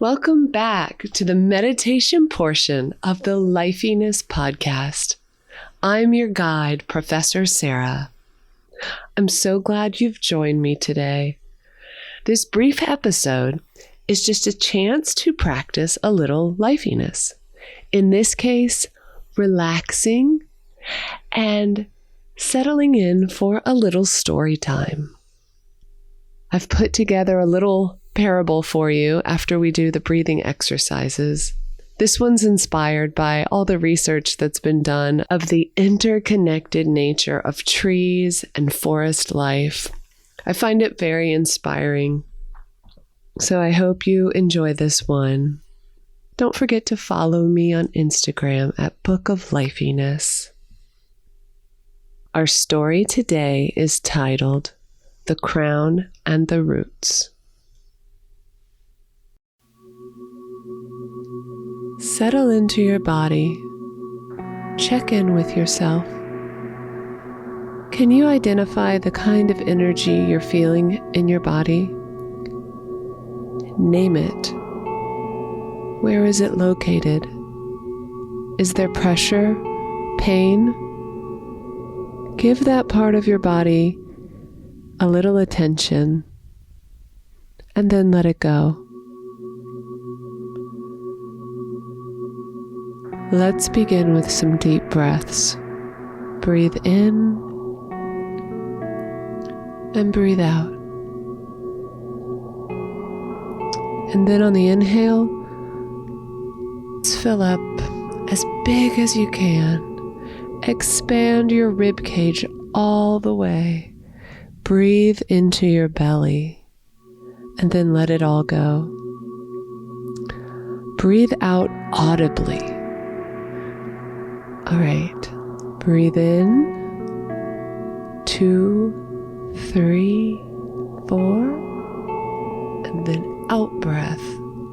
Welcome back to the meditation portion of the Lifeyness podcast. I'm your guide, Professor Sarah. I'm so glad you've joined me today. This brief episode is just a chance to practice a little lifeyness. In this case, relaxing and settling in for a little story time. I've put together a little parable for you after we do the breathing exercises. This one's inspired by all the research that's been done of the interconnected nature of trees and forest life. I find it very inspiring. So I hope you enjoy this one. Don't forget to follow me on Instagram at Book of Lifeyness. Our story today is titled The Crown and the Roots. Settle into your body. Check in with yourself. Can you identify the kind of energy you're feeling in your body? Name it. Where is it located? Is there pressure? Pain? Give that part of your body a little attention and then let it go. Let's begin with some deep breaths. Breathe in and breathe out. And then on the inhale, let's fill up as big as you can. Expand your rib cage all the way. Breathe into your belly and then let it all go. Breathe out audibly. All right, breathe in, 2, 3, 4, and then out breath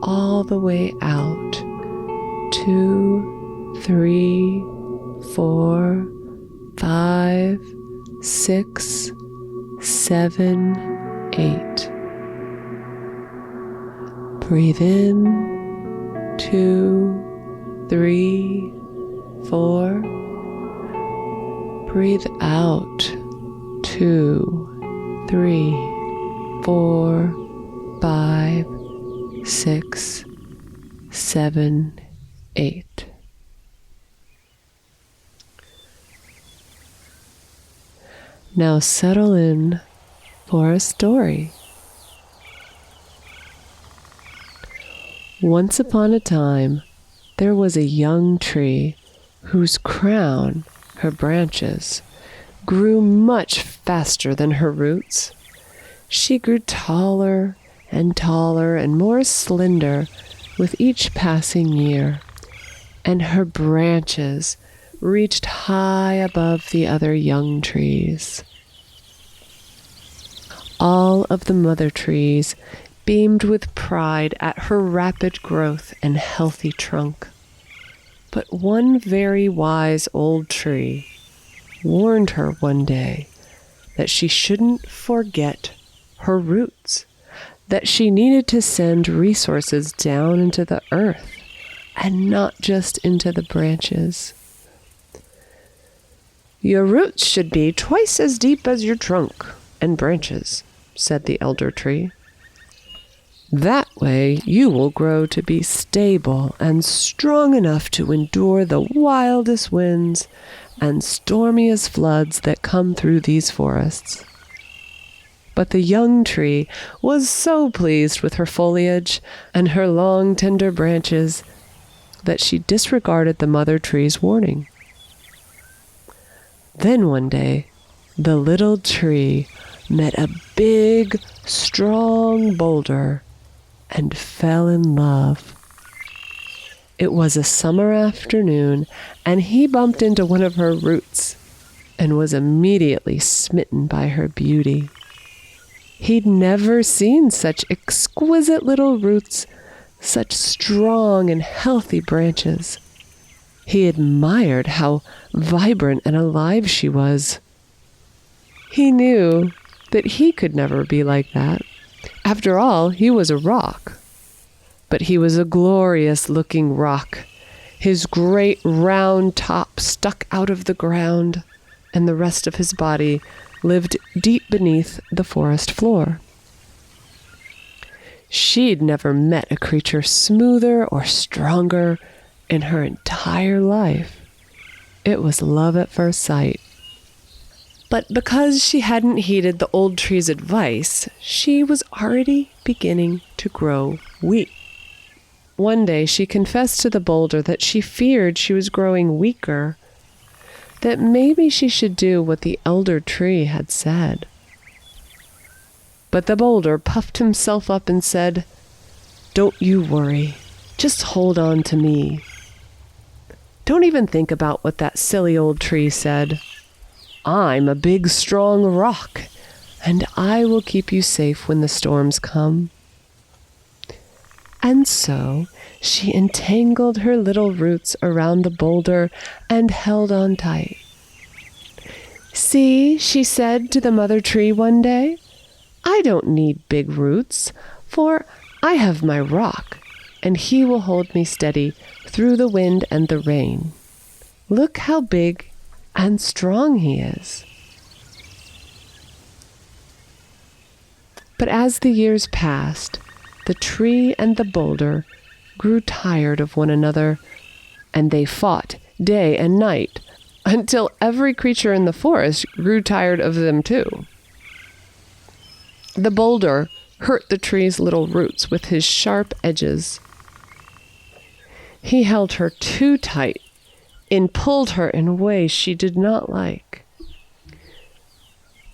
all the way out, 2, 3, 4, 5, 6, 7, 8. Breathe in, 2, 3, 4. Breathe out. 2, 3, 4, 5, 6, 7, 8. Now settle in for a story. Once upon a time, there was a young tree whose crown, her branches, grew much faster than her roots. She grew taller and more slender with each passing year, and her branches reached high above the other young trees. All of the mother trees beamed with pride at her rapid growth and healthy trunk. But one very wise old tree warned her one day that she shouldn't forget her roots, that she needed to send resources down into the earth and not just into the branches. "Your roots should be twice as deep as your trunk and branches," said the elder tree. "That way you will grow to be stable and strong enough to endure the wildest winds and stormiest floods that come through these forests." But the young tree was so pleased with her foliage and her long, tender branches that she disregarded the mother tree's warning. Then one day, the little tree met a big, strong boulder and fell in love. It was a summer afternoon, and he bumped into one of her roots and was immediately smitten by her beauty. He'd never seen such exquisite little roots, such strong and healthy branches. He admired how vibrant and alive she was. He knew that he could never be like that. After all, he was a rock. but he was a glorious-looking rock. His great round top stuck out of the ground, and the rest of his body lived deep beneath the forest floor. She'd never met a creature smoother or stronger in her entire life. It was love at first sight. But because she hadn't heeded the old tree's advice, she was already beginning to grow weak. One day she confessed to the boulder that she feared she was growing weaker, that maybe she should do what the elder tree had said. But the boulder puffed himself up and said, "Don't you worry, just hold on to me. Don't even think about what that silly old tree said. I'm a big, strong rock, and I will keep you safe when the storms come." And so she entangled her little roots around the boulder and held on tight. "See," she said to the mother tree one day, "I don't need big roots, for I have my rock, and he will hold me steady through the wind and the rain. Look how big and strong he is." But as the years passed, the tree and the boulder grew tired of one another, and they fought day and night until every creature in the forest grew tired of them too. The boulder hurt the tree's little roots with his sharp edges. He held her too tight and pulled her in ways she did not like.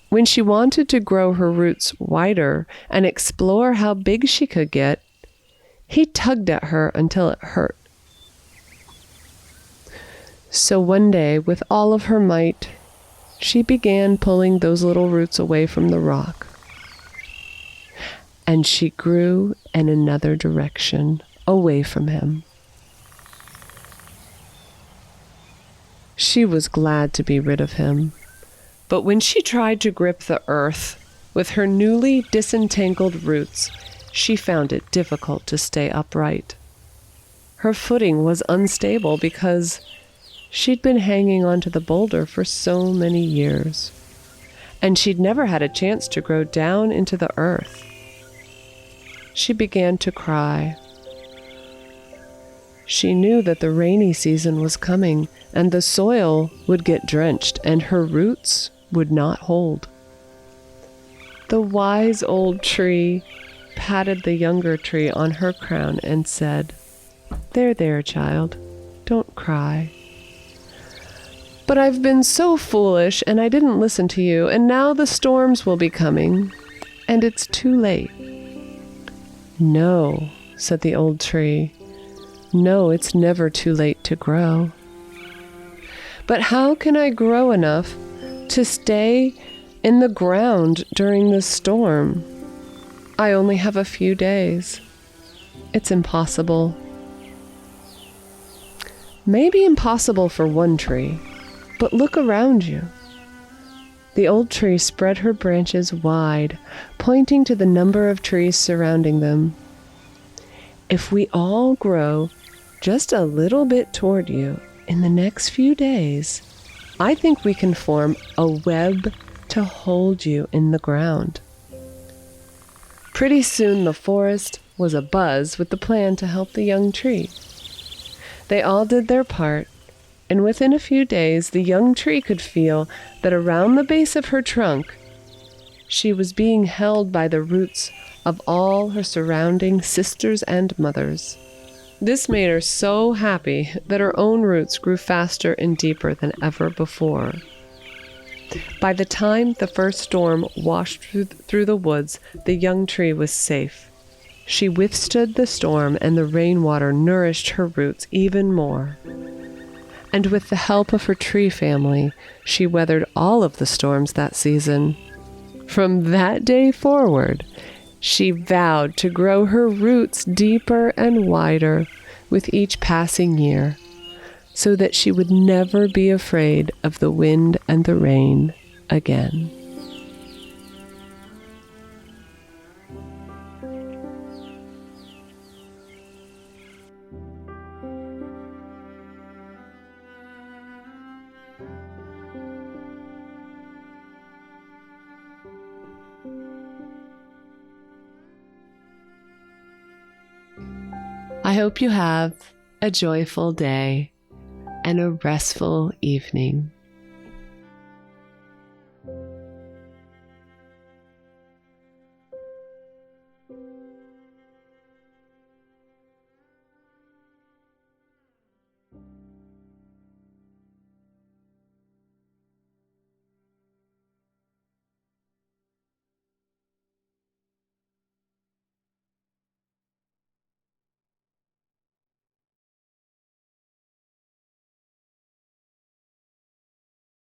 When she wanted to grow her roots wider and explore how big she could get, he tugged at her until it hurt. So one day, with all of her might, she began pulling those little roots away from the rock. And she grew in another direction, away from him. She was glad to be rid of him. But when she tried to grip the earth with her newly disentangled roots, she found it difficult to stay upright. Her footing was unstable because she'd been hanging onto the boulder for so many years, and she'd never had a chance to grow down into the earth. She began to cry. She knew that the rainy season was coming, and the soil would get drenched, and her roots would not hold. The wise old tree patted the younger tree on her crown and said, There, child, don't cry. But I've been so foolish, and I didn't listen to you, and now the storms will be coming, and it's too late." "No," said the old tree. "No, it's never too late to grow." "But how can I grow enough to stay in the ground during this storm? I only have a few days. It's impossible." "Maybe impossible for one tree, but look around you." The old tree spread her branches wide, pointing to the number of trees surrounding them. "If we all grow just a little bit toward you in the next few days, I think we can form a web to hold you in the ground." Pretty soon the forest was abuzz with the plan to help the young tree. They all did their part, and within a few days the young tree could feel that around the base of her trunk she was being held by the roots of all her surrounding sisters and mothers. This made her so happy that her own roots grew faster and deeper than ever before. By the time the first storm washed through the woods, the young tree was safe. She withstood the storm, and the rainwater nourished her roots even more. And with the help of her tree family, she weathered all of the storms that season. From that day forward, she vowed to grow her roots deeper and wider with each passing year, so that she would never be afraid of the wind and the rain again. I hope you have a joyful day and a restful evening.